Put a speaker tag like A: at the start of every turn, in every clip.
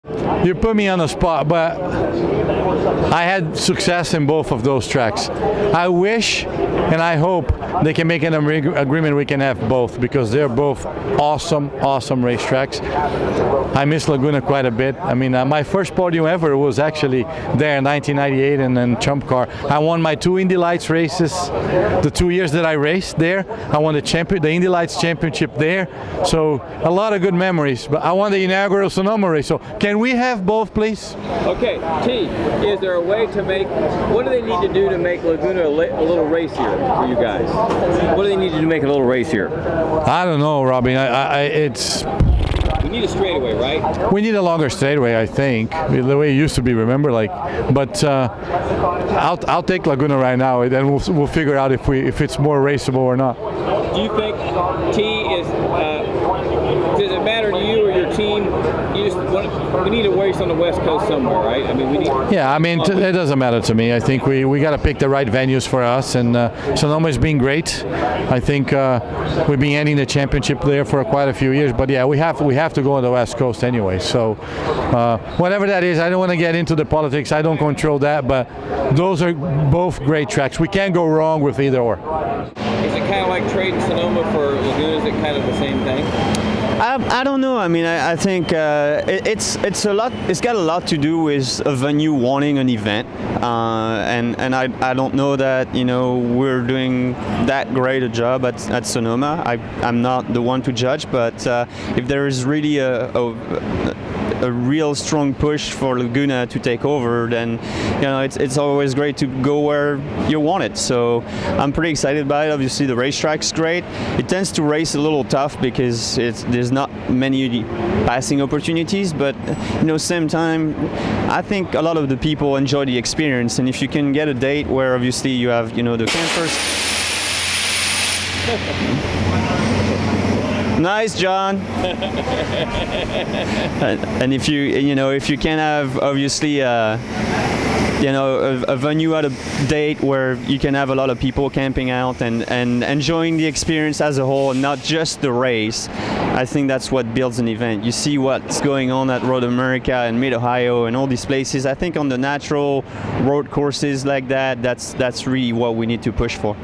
A: You put me on the spot, but I had success in both of those tracks. I wish and I hope they can make an agreement we can have both, because they're both awesome racetracks. I miss Laguna quite a bit. I mean, my first podium ever was actually there in 1998 and then Trump Car. I won my 2 Indy Lights races the 2 years that I raced there. I won the Indy Lights championship there. So a lot of good memories, but I won the inaugural Sonoma race. So can we have both, please?
B: Okay, T, is there a way to make, what do they need to do to make Laguna a little racier for you guys? What do they need to do to make it a little racier?
A: I don't know, Robin. It's...
B: We need a straightaway, right?
A: We need a longer straightaway, I think, the way it used to be. Remember, but I'll take Laguna right now, and then we'll figure out if it's more raceable or not.
B: Do you think T is? Does it matter to you or your team? We need a race on the West Coast somewhere, right? I mean, we need.
A: Yeah, I mean, it doesn't matter to me. I think we got to pick the right venues for us, and Sonoma's been great. I think we've been ending the championship there for quite a few years. But yeah, we have to go on the West Coast anyway. So whatever that is, I don't want to get into the politics. I don't control that, but those are both great tracks. We can't go wrong with either or.
B: Is it kind of like trading Sonoma for Laguna? Is it kind of the same thing?
C: I don't know. I mean, I think it's a lot. It's got a lot to do with a venue wanting an event, and I don't know that we're doing that great a job at Sonoma. I'm not the one to judge, but if there is really a real strong push for Laguna to take over, then it's always great to go where you want it. So I'm pretty excited about it. Obviously, the racetrack's great. It tends to race a little tough because there's not many passing opportunities, but same time, I think a lot of the people enjoy the experience. And if you can get a date where obviously you have the campers. Nice, John. And if you can have obviously a venue at a date where you can have a lot of people camping out and enjoying the experience as a whole, not just the race, I think that's what builds an event. You see what's going on at Road America and Mid-Ohio and all these places. I think on the natural road courses like that's really what we need to push for.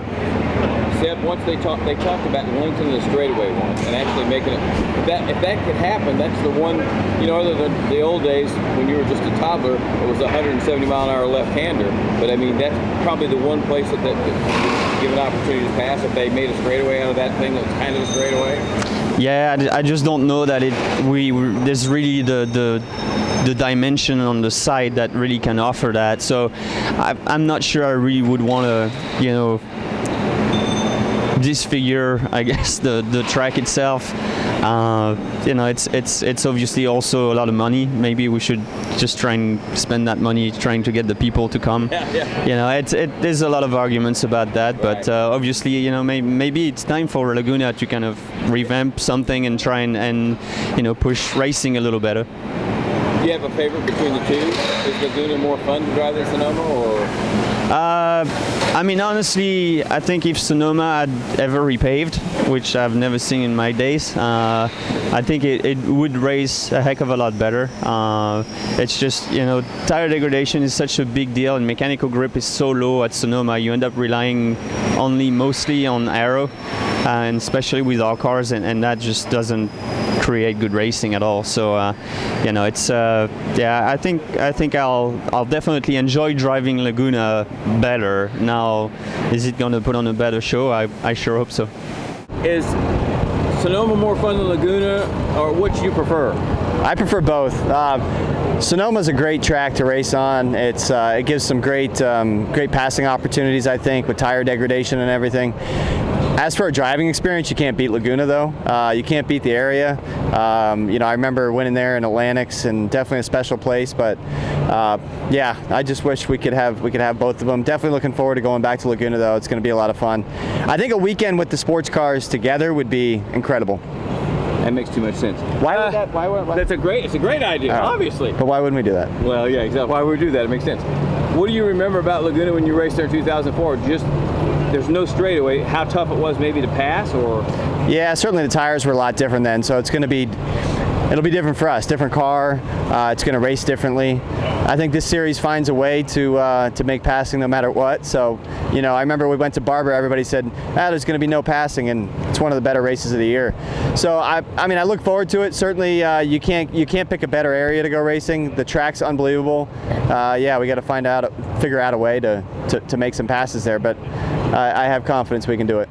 B: Seb, once they talked about lengthening the straightaway once and actually making it. If that could happen, that's the one. Other than the old days when you were just a toddler, it was a 170 mile an hour left-hander. But I mean, that's probably the one place that could give an opportunity to pass if they made a straightaway out of that thing that's kind of a straightaway.
C: Yeah, I just don't know that there's really the dimension on the side that really can offer that. So I'm not sure I really would want to disfigure, I guess, the track itself. It's obviously also a lot of money. Maybe we should just try and spend that money trying to get the people to come.
B: Yeah.
C: There's a lot of arguments about that, but obviously, maybe it's time for Laguna to kind of revamp something and try and push racing a little better.
B: Do you have a favorite between the two? Is Laguna more fun to drive than Sonoma, or?
C: I mean, honestly, I think if Sonoma had ever repaved, which I've never seen in my days, I think it would race a heck of a lot better. It's just, tire degradation is such a big deal, and mechanical grip is so low at Sonoma. You end up relying mostly on aero, and especially with our cars, and that just doesn't create good racing at all. So it's I think I'll definitely enjoy driving Laguna better. Now, is it going to put on a better show? I sure hope so.
B: Is Sonoma more fun than Laguna, or what do you prefer?
D: I prefer both. Sonoma's a great track to race on. It gives some great passing opportunities, I think, with tire degradation and everything. As for a driving experience, you can't beat Laguna, though. You can't beat the area. I remember winning there in Atlantics, and definitely a special place. But I just wish we could have both of them. Definitely looking forward to going back to Laguna, though. It's going to be a lot of fun. I think a weekend with the sports cars together would be incredible.
B: That makes too much sense.
D: Why would that? Why?
B: It's a great idea, obviously.
D: But why wouldn't we do that?
B: Well, yeah, exactly. Why would we do that? It makes sense. What do you remember about Laguna when you raced there in 2004? Just there's no straightaway. How tough it was maybe to pass, or?
D: Yeah, certainly the tires were a lot different then. So it's going to be it'll be different for us, different car. It's going to race differently. I think this series finds a way to make passing no matter what. So, you know, I remember we went to Barber, everybody said, there's going to be no passing, and it's one of the better races of the year. So I mean, I look forward to it. Certainly, you can't pick a better area to go racing. The track's unbelievable. Yeah, we got to figure out a way to make some passes there, but I have confidence we can do it.